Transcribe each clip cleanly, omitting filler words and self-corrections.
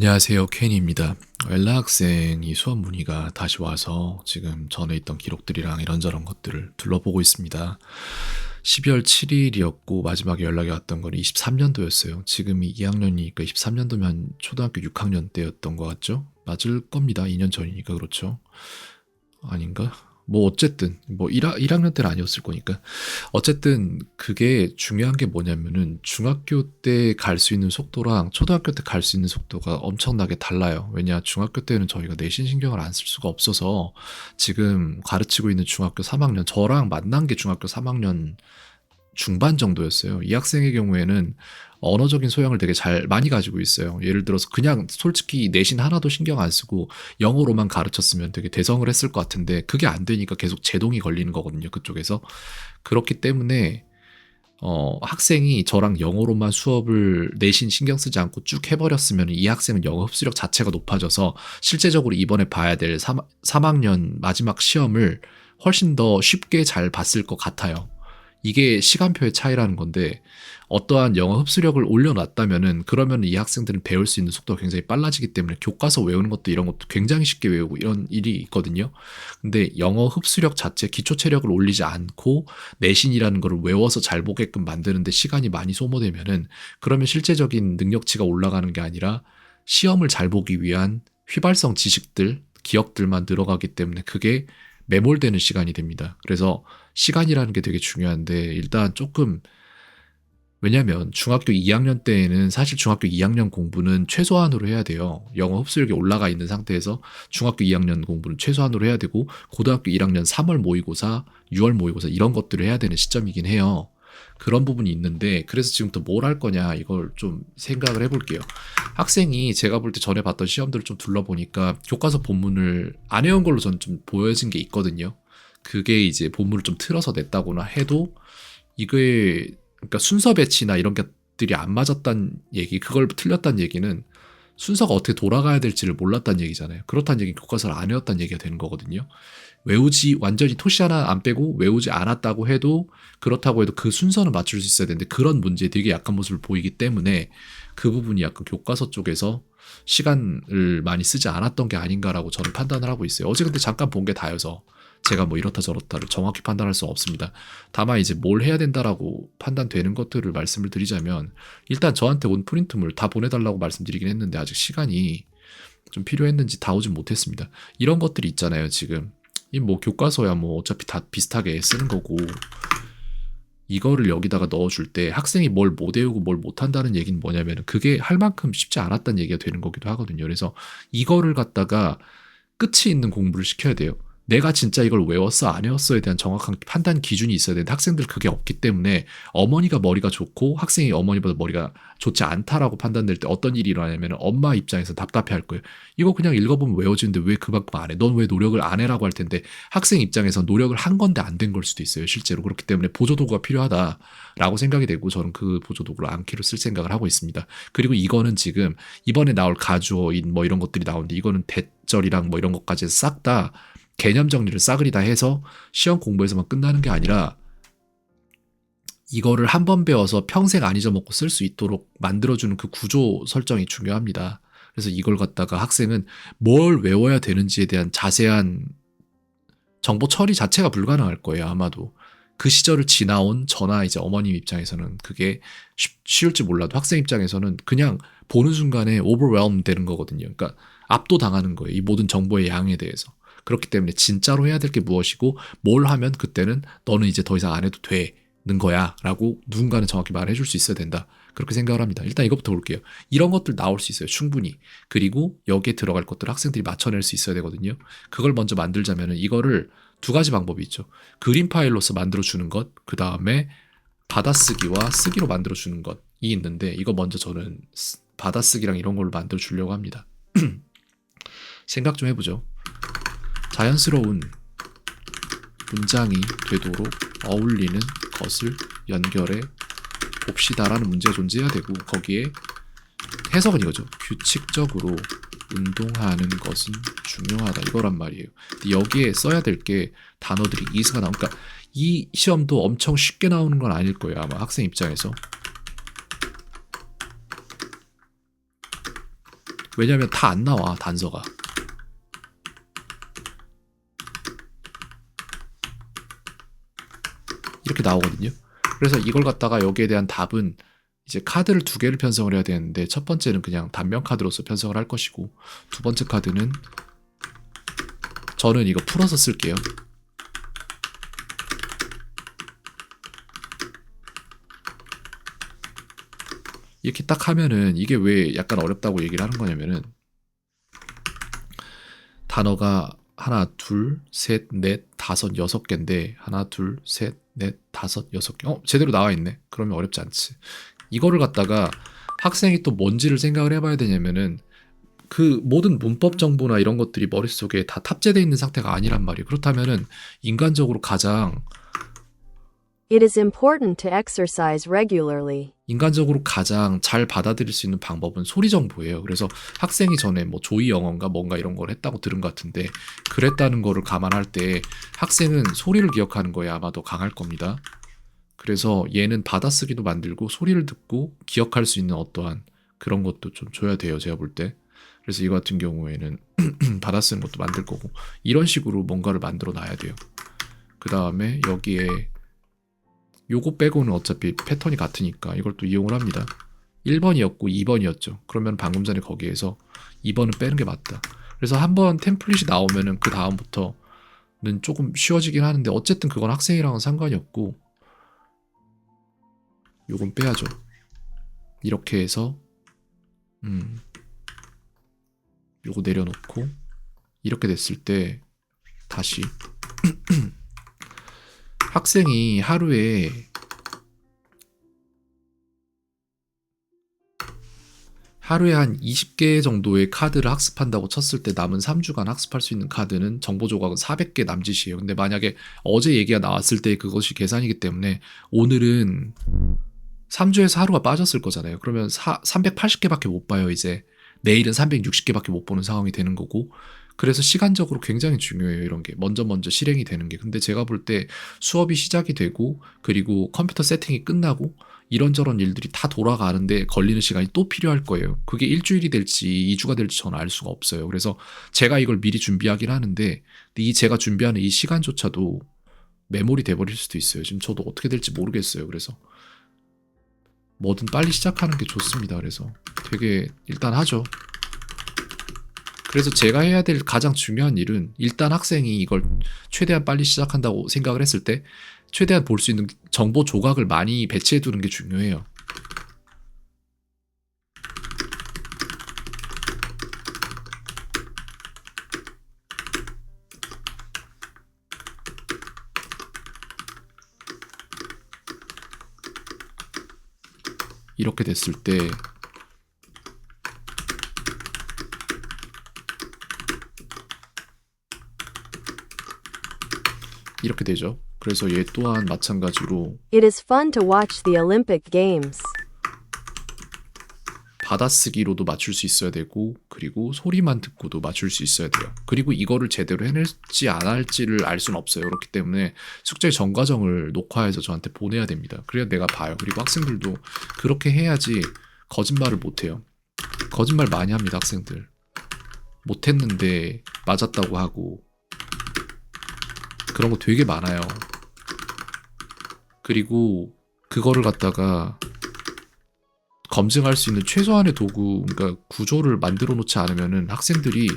안녕하세요. 케인입니다. 엘라 학생이 수업 문의가 다시 와서 지금 전에 있던 기록들이랑 이런저런 것들을 둘러보고 있습니다. 12월 7일이었고 마지막에 연락이 왔던 건 23년도였어요. 지금이 2학년이니까 23년도면 초등학교 6학년 때였던 것 같죠? 맞을 겁니다. 2년 전이니까 그렇죠. 아닌가? 뭐 어쨌든 뭐 1학년 때는 아니었을 거니까. 어쨌든 그게 중요한 게 뭐냐면은 중학교 때 갈 수 있는 속도랑 초등학교 때 갈 수 있는 속도가 엄청나게 달라요. 왜냐 중학교 때는 저희가 내신 신경을 안 쓸 수가 없어서 지금 가르치고 있는 중학교 3학년 저랑 만난 게 중학교 3학년 중반 정도였어요. 이 학생의 경우에는 언어적인 소양을 되게 많이 가지고 있어요. 예를 들어서 그냥 솔직히 내신 하나도 신경 안 쓰고 영어로만 가르쳤으면 되게 대성을 했을 것 같은데 그게 안 되니까 계속 제동이 걸리는 거거든요. 그쪽에서. 그렇기 때문에 학생이 저랑 영어로만 수업을 내신 신경 쓰지 않고 쭉 해버렸으면 이 학생은 영어 흡수력 자체가 높아져서 실제적으로 이번에 봐야 될 3학년 마지막 시험을 훨씬 더 쉽게 잘 봤을 것 같아요. 이게 시간표의 차이라는 건데 어떠한 영어 흡수력을 올려놨다면은 그러면 이 학생들은 배울 수 있는 속도가 굉장히 빨라지기 때문에 교과서 외우는 것도 이런 것도 굉장히 쉽게 외우고 이런 일이 있거든요. 근데 영어 흡수력 자체 기초 체력을 올리지 않고 내신이라는 거를 외워서 잘 보게끔 만드는데 시간이 많이 소모되면은 그러면 실제적인 능력치가 올라가는 게 아니라 시험을 잘 보기 위한 휘발성 지식들, 기억들만 늘어가기 때문에 그게 매몰되는 시간이 됩니다. 그래서 시간이라는 게 되게 중요한데 일단 조금 왜냐면 중학교 2학년 때에는 사실 중학교 2학년 공부는 최소한으로 해야 돼요. 영어 흡수력이 올라가 있는 상태에서 중학교 2학년 공부는 최소한으로 해야 되고 고등학교 1학년 3월 모의고사, 6월 모의고사 이런 것들을 해야 되는 시점이긴 해요. 그런 부분이 있는데 그래서 지금부터 뭘 할 거냐 이걸 좀 생각을 해볼게요. 학생이 제가 볼 때 전에 봤던 시험들을 좀 둘러보니까 교과서 본문을 안 해온 걸로 저는 좀 보여진 게 있거든요. 그게 이제 본문을 좀 틀어서 냈다거나 해도 이게 그러니까 순서 배치나 이런 것들이 안 맞았다는 얘기, 그걸 틀렸다는 얘기는 순서가 어떻게 돌아가야 될지를 몰랐다는 얘기잖아요. 그렇다는 얘기는 교과서를 안 외웠다는 얘기가 되는 거거든요. 외우지 완전히 토시 하나 안 빼고 외우지 않았다고 해도 그렇다고 해도 그 순서는 맞출 수 있어야 되는데 그런 문제에 되게 약한 모습을 보이기 때문에 그 부분이 약간 교과서 쪽에서 시간을 많이 쓰지 않았던 게 아닌가라고 저는 판단을 하고 있어요. 어제 근데 잠깐 본 게 다여서 제가 뭐 이렇다 저렇다를 정확히 판단할 수 없습니다. 다만 이제 뭘 해야 된다라고 판단되는 것들을 말씀을 드리자면 일단 저한테 온 프린트물 다 보내달라고 말씀드리긴 했는데 아직 시간이 좀 필요했는지 다 오진 못했습니다. 이런 것들이 있잖아요. 지금 이 뭐 교과서야 뭐 어차피 다 비슷하게 쓰는 거고 이거를 여기다가 넣어줄 때 학생이 뭘 못 외우고 뭘 못한다는 얘기는 뭐냐면 그게 할 만큼 쉽지 않았다는 얘기가 되는 거기도 하거든요. 그래서 이거를 갖다가 끝이 있는 공부를 시켜야 돼요. 내가 진짜 이걸 외웠어 안 외웠어에 대한 정확한 판단 기준이 있어야 되는데 학생들 그게 없기 때문에 어머니가 머리가 좋고 학생이 어머니보다 머리가 좋지 않다라고 판단될 때 어떤 일이 일어나냐면 엄마 입장에서 답답해할 거예요. 이거 그냥 읽어보면 외워지는데 왜 그만큼 안 해? 넌 왜 노력을 안 해라고 할 텐데 학생 입장에서 노력을 한 건데 안 된 걸 수도 있어요. 실제로 그렇기 때문에 보조도구가 필요하다라고 생각이 되고 저는 그 보조도구를 암키로 쓸 생각을 하고 있습니다. 그리고 이거는 지금 이번에 나올 가주어인 뭐 이런 것들이 나오는데 이거는 대절이랑 뭐 이런 것까지 싹 다 개념 정리를 싸그리 다 해서 시험 공부에서만 끝나는 게 아니라 이거를 한 번 배워서 평생 안 잊어먹고 쓸 수 있도록 만들어주는 그 구조 설정이 중요합니다. 그래서 이걸 갖다가 학생은 뭘 외워야 되는지에 대한 자세한 정보 처리 자체가 불가능할 거예요, 아마도. 그 시절을 지나온 저나 이제 어머님 입장에서는 그게 쉬울지 몰라도 학생 입장에서는 그냥 보는 순간에 overwhelm 되는 거거든요. 그러니까 압도당하는 거예요. 이 모든 정보의 양에 대해서. 그렇기 때문에 진짜로 해야 될 게 무엇이고 뭘 하면 그때는 너는 이제 더 이상 안 해도 되는 거야 라고 누군가는 정확히 말해 줄 수 있어야 된다. 그렇게 생각을 합니다. 일단 이것부터 볼게요. 이런 것들 나올 수 있어요. 충분히. 그리고 여기에 들어갈 것들 학생들이 맞춰낼 수 있어야 되거든요. 그걸 먼저 만들자면 이거를 두 가지 방법이 있죠. 그림 파일로서 만들어주는 것, 그 다음에 받아쓰기와 쓰기로 만들어주는 것이 있는데 이거 먼저 저는 받아쓰기랑 이런 걸로 만들어주려고 합니다. 생각 좀 해보죠. 자연스러운 문장이 되도록 어울리는 것을 연결해 봅시다라는 문제가 존재해야 되고 거기에 해석은 이거죠. 규칙적으로 운동하는 것은 중요하다 이거란 말이에요. 근데 여기에 써야 될 게 단어들이 이스가 나오니까 그러니까 이 시험도 엄청 쉽게 나오는 건 아닐 거예요. 아마 학생 입장에서. 왜냐면 다 안 나와 단서가. 이렇게 나오거든요. 그래서 이걸 갖다가 여기에 대한 답은 이제 카드를 두 개를 편성을 해야 되는데 첫 번째는 그냥 단면 카드로서 편성을 할 것이고 두 번째 카드는 저는 이거 풀어서 쓸게요. 이렇게 딱 하면은 이게 왜 약간 어렵다고 얘기를 하는 거냐면은 단어가 하나, 둘, 셋, 넷, 다섯, 여섯 개인데 하나, 둘, 셋, 넷, 다섯, 여섯 개. 제대로 나와 있네. 그러면 어렵지 않지. 이거를 갖다가 학생이 또 뭔지를 생각을 해봐야 되냐면은 그 모든 문법 정보나 이런 것들이 머릿속에 다 탑재되어 있는 상태가 아니란 말이에요. 그렇다면은 인간적으로 가장 It is important to exercise regularly. 인간적으로 가장 잘 받아들일 수 있는 방법은 소리 정보예요. 그래서 학생이 전에 뭐 조이 영어인가 뭔가 이런 걸 했다고 들은 것 같은데 그랬다는 거를 감안할 때 학생은 소리를 기억하는 거에 아마 더 강할 겁니다. 그래서 얘는 받아쓰기도 만들고 소리를 듣고 기억할 수 있는 어떠한 그런 것도 좀 줘야 돼요. 제가 볼 때. 그래서 이거 같은 경우에는 받아쓰는 것도 만들 거고 이런 식으로 뭔가를 만들어 놔야 돼요. 그 다음에 여기에 요거 빼고는 어차피 패턴이 같으니까 이걸 또 이용을 합니다. 1번이었고 2번이었죠. 그러면 방금 전에 거기에서 2번은 빼는 게 맞다. 그래서 한번 템플릿이 나오면은 그 다음부터는 조금 쉬워지긴 하는데 어쨌든 그건 학생이랑은 상관이 없고 요건 빼야죠. 이렇게 해서 요거 내려놓고 이렇게 됐을 때 다시 학생이 하루에 한 20개 정도의 카드를 학습한다고 쳤을 때 남은 3주간 학습할 수 있는 카드는 정보 조각은 400개 남짓이에요. 근데 만약에 어제 얘기가 나왔을 때 그것이 계산이기 때문에 오늘은 3주에서 하루가 빠졌을 거잖아요. 그러면 380개밖에 못 봐요, 이제. 내일은 360개밖에 못 보는 상황이 되는 거고. 그래서 시간적으로 굉장히 중요해요, 이런 게. 먼저 실행이 되는 게. 근데 제가 볼 때 수업이 시작이 되고, 그리고 컴퓨터 세팅이 끝나고, 이런저런 일들이 다 돌아가는데 걸리는 시간이 또 필요할 거예요. 그게 일주일이 될지 2주가 될지 저는 알 수가 없어요. 그래서 제가 이걸 미리 준비하긴 하는데, 이 제가 준비하는 이 시간조차도 메모리 돼버릴 수도 있어요. 지금 저도 어떻게 될지 모르겠어요. 그래서 뭐든 빨리 시작하는 게 좋습니다. 그래서 되게 일단 하죠. 그래서 제가 해야 될 가장 중요한 일은 일단 학생이 이걸 최대한 빨리 시작한다고 생각을 했을 때 최대한 볼 수 있는 정보 조각을 많이 배치해 두는 게 중요해요. 이렇게 됐을 때 이렇게 되죠. 그래서 얘 또한 마찬가지로 It is fun to watch the Olympic Games. 받아쓰기로도 맞출 수 있어야 되고 그리고 소리만 듣고도 맞출 수 있어야 돼요. 그리고 이거를 제대로 해낼지 안 할지를 알 수는 없어요. 그렇기 때문에 숙제 전 과정을 녹화해서 저한테 보내야 됩니다. 그래야 내가 봐요. 그리고 학생들도 그렇게 해야지 거짓말을 못해요. 거짓말 많이 합니다. 학생들. 못했는데 맞았다고 하고 그런 거 되게 많아요. 그리고 그거를 갖다가 검증할 수 있는 최소한의 도구, 그러니까 구조를 만들어 놓지 않으면은 학생들이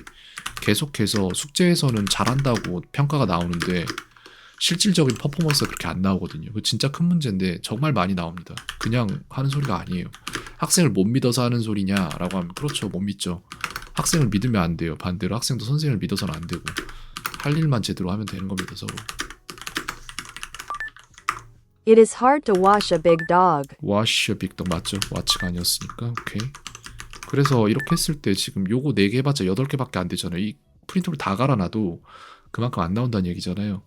계속해서 숙제에서는 잘한다고 평가가 나오는데 실질적인 퍼포먼스가 그렇게 안 나오거든요. 그 진짜 큰 문제인데 정말 많이 나옵니다. 그냥 하는 소리가 아니에요. 학생을 못 믿어서 하는 소리냐라고 하면 그렇죠. 못 믿죠. 학생을 믿으면 안 돼요. 반대로 학생도 선생님을 믿어서는 안 되고 할 일만 제대로 하면 되는 겁니다. 서로. It is hard to wash a big dog. wash a big dog 맞죠? watch가 아니었으니까 오케이. 그래서 이렇게 했을 때 지금 요거 4개 해봤자 8개밖에 안 되잖아요. 이 프린터를 다 갈아놔도 그만큼 안 나온다는 얘기잖아요.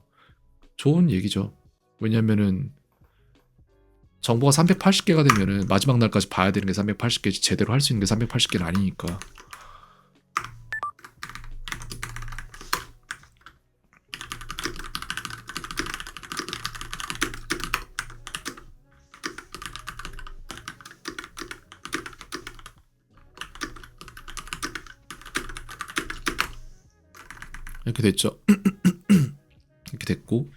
좋은 얘기죠. 왜냐면은 정보가 380개가 되면은 마지막 날까지 봐야 되는 게 380개지 제대로 할 수 있는 게 380개는 아니니까. 이렇게 됐죠. 이렇게 됐고,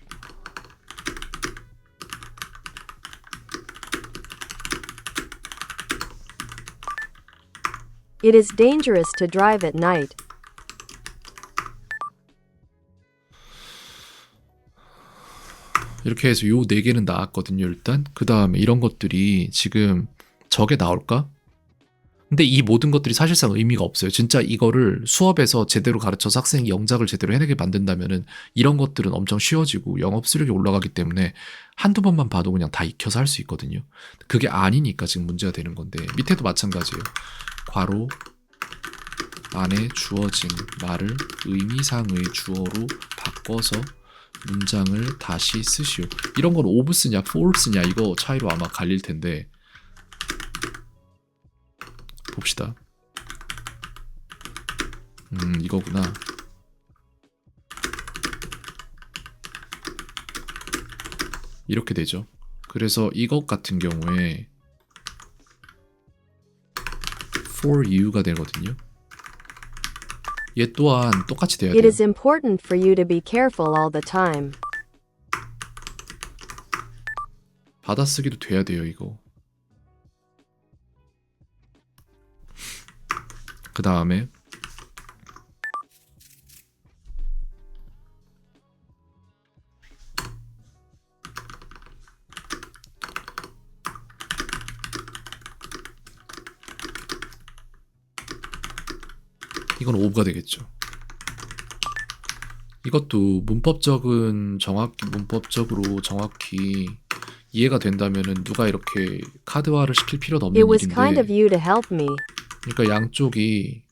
It is dangerous to drive at night. 이렇게 해서 요 4개는 나왔거든요, 일단. 그 다음에 이런 것들이 지금 저게 나올까? 근데 이 모든 것들이 사실상 의미가 없어요. 진짜 이거를 수업에서 제대로 가르쳐서 학생이 영작을 제대로 해내게 만든다면은 이런 것들은 엄청 쉬워지고 영업 수력이 올라가기 때문에 한두 번만 봐도 그냥 다 익혀서 할 수 있거든요. 그게 아니니까 지금 문제가 되는 건데, 밑에도 마찬가지예요. 괄호 안에 주어진 말을 의미상의 주어로 바꿔서 문장을 다시 쓰시오. 이런 건 of 쓰냐 for 쓰냐 이거 차이로 아마 갈릴 텐데, 봅시다. 이거구나. 이렇게 되죠. 그래서 이것 같은 경우에 for you가 되거든요. 얘 또한 똑같이 돼야 It 돼요. is important for you to be careful all the time. 받아쓰기도 돼야 돼요, 이거. 그 다음에 이건 of가 되겠죠. 이것도 문법적으로 정확히 이해가 된다면은 누가 이렇게 카드화를 시킬 필요도 없는 It was kind of 일인데, you to help me. 그러니까 양쪽이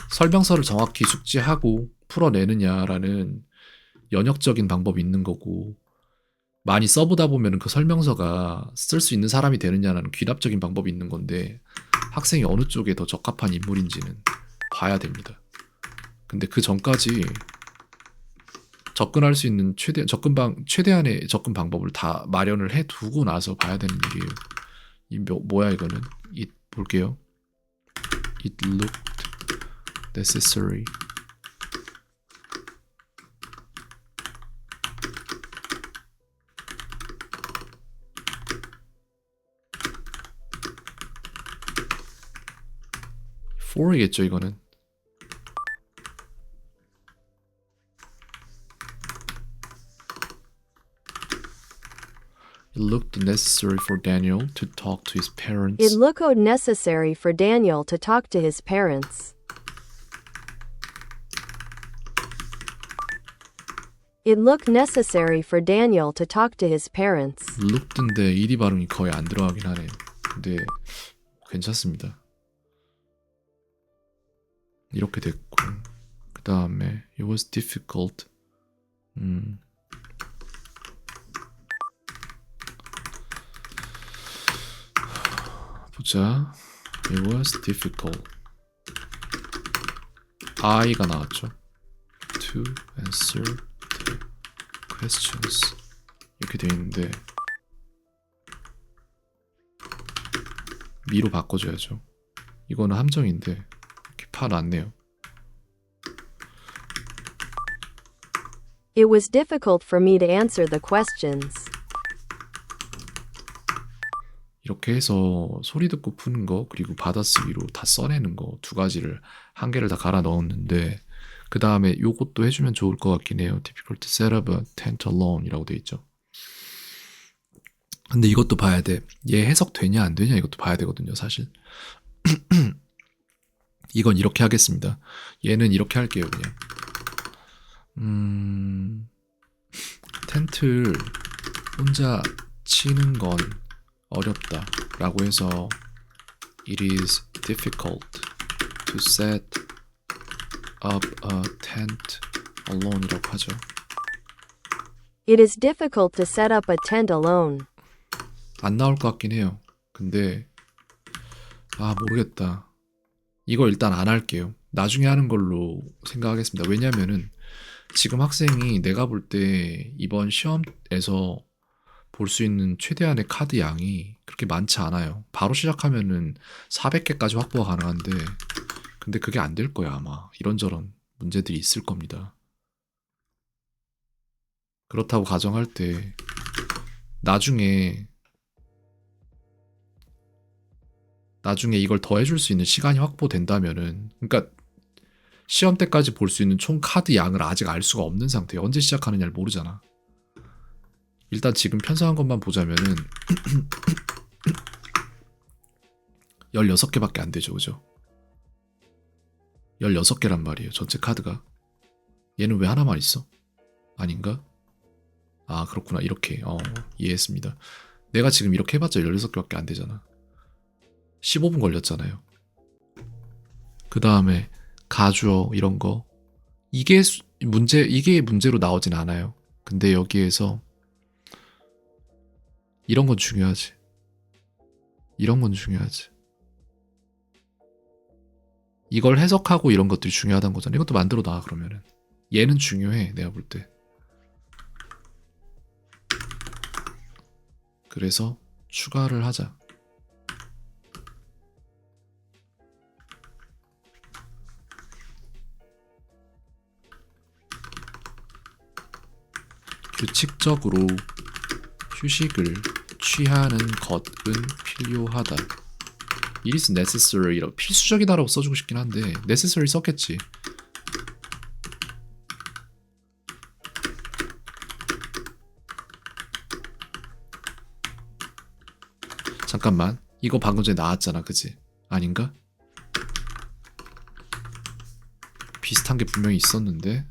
설명서를 정확히 숙지하고 풀어내느냐라는 연역적인 방법이 있는 거고, 많이 써보다 보면 그 설명서가 쓸 수 있는 사람이 되느냐라는 귀납적인 방법이 있는 건데, 학생이 어느 쪽에 더 적합한 인물인지는 봐야 됩니다. 근데 그 전까지 접근할 수 있는 최대한의 접근 방법을 다 마련을 해 두고 나서 봐야 되는 일이에요. 뭐야 이거는? 볼게요. It looked necessary. for이겠죠 이거는. It looked necessary for Daniel to talk to his parents. It looked necessary for Daniel to talk to his parents. It looked necessary for Daniel to talk to his parents. looked인데 ed 발음이 거의 안 들어가긴 하네요. 근데 괜찮습니다. 이렇게 됐고, 그 다음에 it was difficult. 보자. It was difficult. I가 나왔죠. To answer the questions. 이렇게 돼 있는데 미로 바꿔줘야죠. 이거는 함정인데 이렇게 파놨네요. It was difficult for me to answer the questions. 이렇게 해서 소리 듣고 푸는 거 그리고 받아쓰기로 다 써내는 거 두 가지를 한 개를 다 갈아 넣었는데, 그 다음에 요것도 해주면 좋을 것 같긴 해요. Difficult to set up a tent alone 이라고 돼 있죠. 근데 이것도 봐야 돼. 얘 해석 되냐 안 되냐 이것도 봐야 되거든요 사실. 이건 이렇게 하겠습니다. 얘는 이렇게 할게요 그냥. 텐트를 혼자 치는 건 어렵다 라고 해서 It is difficult to set up a tent alone 이라고 하죠. It is difficult to set up a tent alone. 안 나올 것 같긴 해요. 근데 모르겠다. 이거 일단 안 할게요. 나중에 하는 걸로 생각하겠습니다. 왜냐면은 지금 학생이 내가 볼 때 이번 시험에서 볼 수 있는 최대한의 카드 양이 그렇게 많지 않아요. 바로 시작하면은 400개까지 확보가 가능한데, 근데 그게 안 될 거야 아마. 이런저런 문제들이 있을 겁니다. 그렇다고 가정할 때 나중에 이걸 더 해줄 수 있는 시간이 확보된다면은, 그러니까 시험 때까지 볼 수 있는 총 카드 양을 아직 알 수가 없는 상태예요. 언제 시작하느냐를 모르잖아. 일단 지금 편성한 것만 보자면은 16개밖에 안 되죠, 그죠? 16개란 말이에요, 전체 카드가. 얘는 왜 하나만 있어? 아닌가? 아, 그렇구나. 이렇게. 이해했습니다. 내가 지금 이렇게 해봤자 16개밖에 안 되잖아. 15분 걸렸잖아요. 그 다음에 가주어 이런 거. 이게 문제로 나오진 않아요. 근데 여기에서 이런 건 중요하지. 이런 건 중요하지. 이걸 해석하고 이런 것들이 중요하다는 거잖아. 이것도 만들어 놔, 그러면은. 얘는 중요해, 내가 볼 때. 그래서 추가를 하자. 규칙적으로 휴식을 취하는 것은 필요하다. It is necessary. 필수적이다라고 써주고 싶긴 한데 necessary 썼겠지. 잠깐만, 이거 방금 전에 나왔잖아, 그치? 아닌가? 비슷한 게 분명히 있었는데.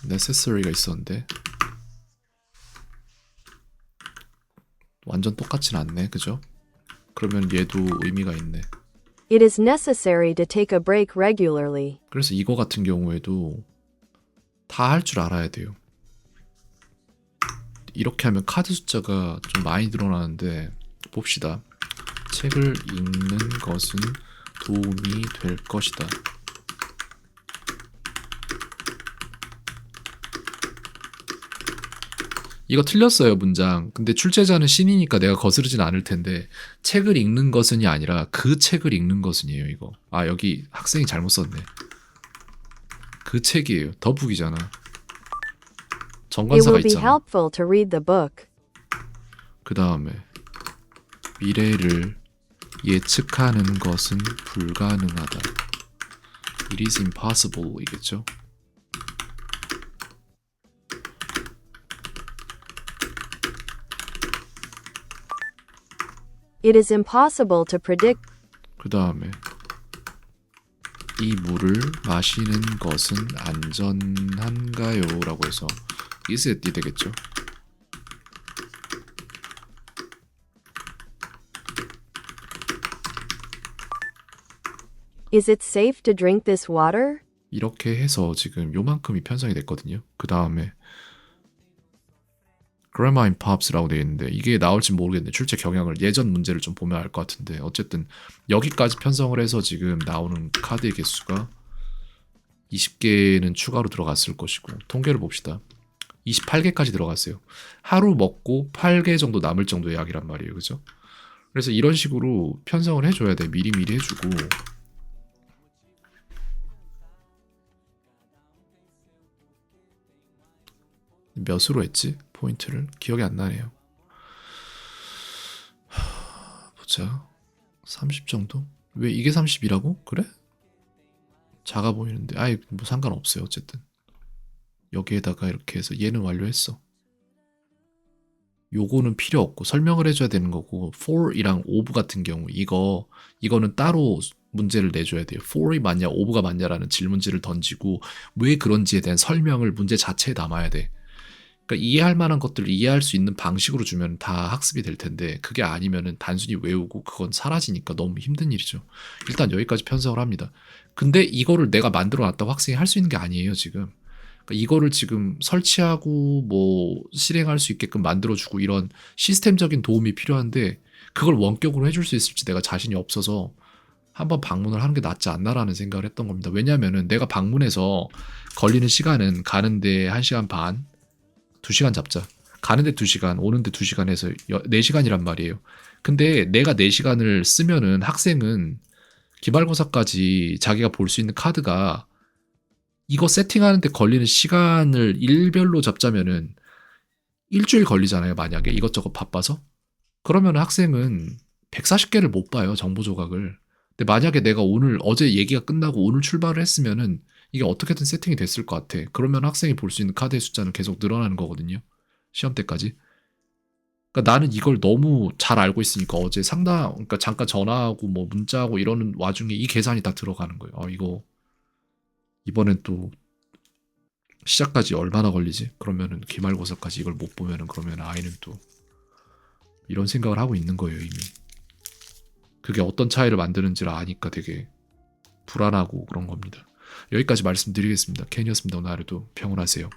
necessary가 있었는데 완전 똑같진 않네, 그죠? 그러면 얘도 의미가 있네. It is necessary to take a break regularly. 그래서 이거 같은 경우에도 다 할 줄 알아야 돼요. 이렇게 하면 카드 숫자가 좀 많이 늘어나는데 봅시다. 책을 읽는 것은 도움이 될 것이다. 이거 틀렸어요, 문장. 근데 출제자는 신이니까 내가 거스르진 않을 텐데 책을 읽는 것은이 아니라 그 책을 읽는 것은이에요, 이거. 아, 여기 학생이 잘못 썼네. 그 책이에요. 더북이잖아. It 정관사가 will be 있잖아. helpful to read the book. 그 다음에 미래를 예측하는 것은 불가능하다. It is impossible 이겠죠. It is impossible to predict. 그 다음에 이 물을 마시는 것은 안전한가요? 라고 해서 is it 되겠죠. Is it safe to drink this water? 이렇게 해서 지금 요만큼이 편성이 됐거든요. 그 다음에 Grandma and Pops라고 되어 있는데 이게 나올지 모르겠네. 출제 경향을 예전 문제를 좀 보면 알 것 같은데 어쨌든 여기까지 편성을 해서 지금 나오는 카드의 개수가 20개는 추가로 들어갔을 것이고 통계를 봅시다. 28개까지 들어갔어요. 하루 먹고 8개 정도 남을 정도의 약이란 말이에요. 그죠? 그래서 이런 식으로 편성을 해줘야 돼. 미리미리 해주고 몇으로 했지? 포인트를 기억이 안 나네요. 보자. 30 정도? 왜 이게 30이라고? 그래? 작아 보이는데 아이 뭐 상관없어요. 어쨌든 여기에다가 이렇게 해서 얘는 완료했어. 요거는 필요 없고 설명을 해줘야 되는 거고 for이랑 of 같은 경우 이거는 따로 문제를 내줘야 돼요. for이 맞냐 of가 맞냐라는 질문지를 던지고 왜 그런지에 대한 설명을 문제 자체에 담아야 돼. 그러니까 이해할 만한 것들을 이해할 수 있는 방식으로 주면 다 학습이 될 텐데 그게 아니면은 단순히 외우고 그건 사라지니까 너무 힘든 일이죠. 일단 여기까지 편성을 합니다. 근데 이거를 내가 만들어 놨다고 학생이 할 수 있는 게 아니에요, 지금. 그러니까 이거를 지금 설치하고 뭐 실행할 수 있게끔 만들어주고 이런 시스템적인 도움이 필요한데 그걸 원격으로 해줄 수 있을지 내가 자신이 없어서 한번 방문을 하는 게 낫지 않나라는 생각을 했던 겁니다. 왜냐면은 내가 방문해서 걸리는 시간은 가는데 1시간 반, 2시간 잡자. 가는데 2시간, 오는데 2시간 해서 4시간이란 말이에요. 근데 내가 4시간을 쓰면은 학생은 기말고사까지 자기가 볼 수 있는 카드가 이거 세팅하는데 걸리는 시간을 일별로 잡자면은 일주일 걸리잖아요. 만약에 이것저것 바빠서. 그러면 학생은 140개를 못 봐요. 정보 조각을. 근데 만약에 내가 어제 얘기가 끝나고 오늘 출발을 했으면은 이게 어떻게든 세팅이 됐을 것 같아. 그러면 학생이 볼 수 있는 카드의 숫자는 계속 늘어나는 거거든요. 시험 때까지. 그러니까 나는 이걸 너무 잘 알고 있으니까 어제 그러니까 잠깐 전화하고 뭐 문자하고 이러는 와중에 이 계산이 다 들어가는 거예요. 이거 이번엔 또 시작까지 얼마나 걸리지? 그러면은 기말고사까지 이걸 못 보면은 그러면 아이는 또 이런 생각을 하고 있는 거예요, 이미. 그게 어떤 차이를 만드는지를 아니까 되게 불안하고 그런 겁니다. 여기까지 말씀드리겠습니다. 캔이었습니다. 오늘 하루도 평온하세요.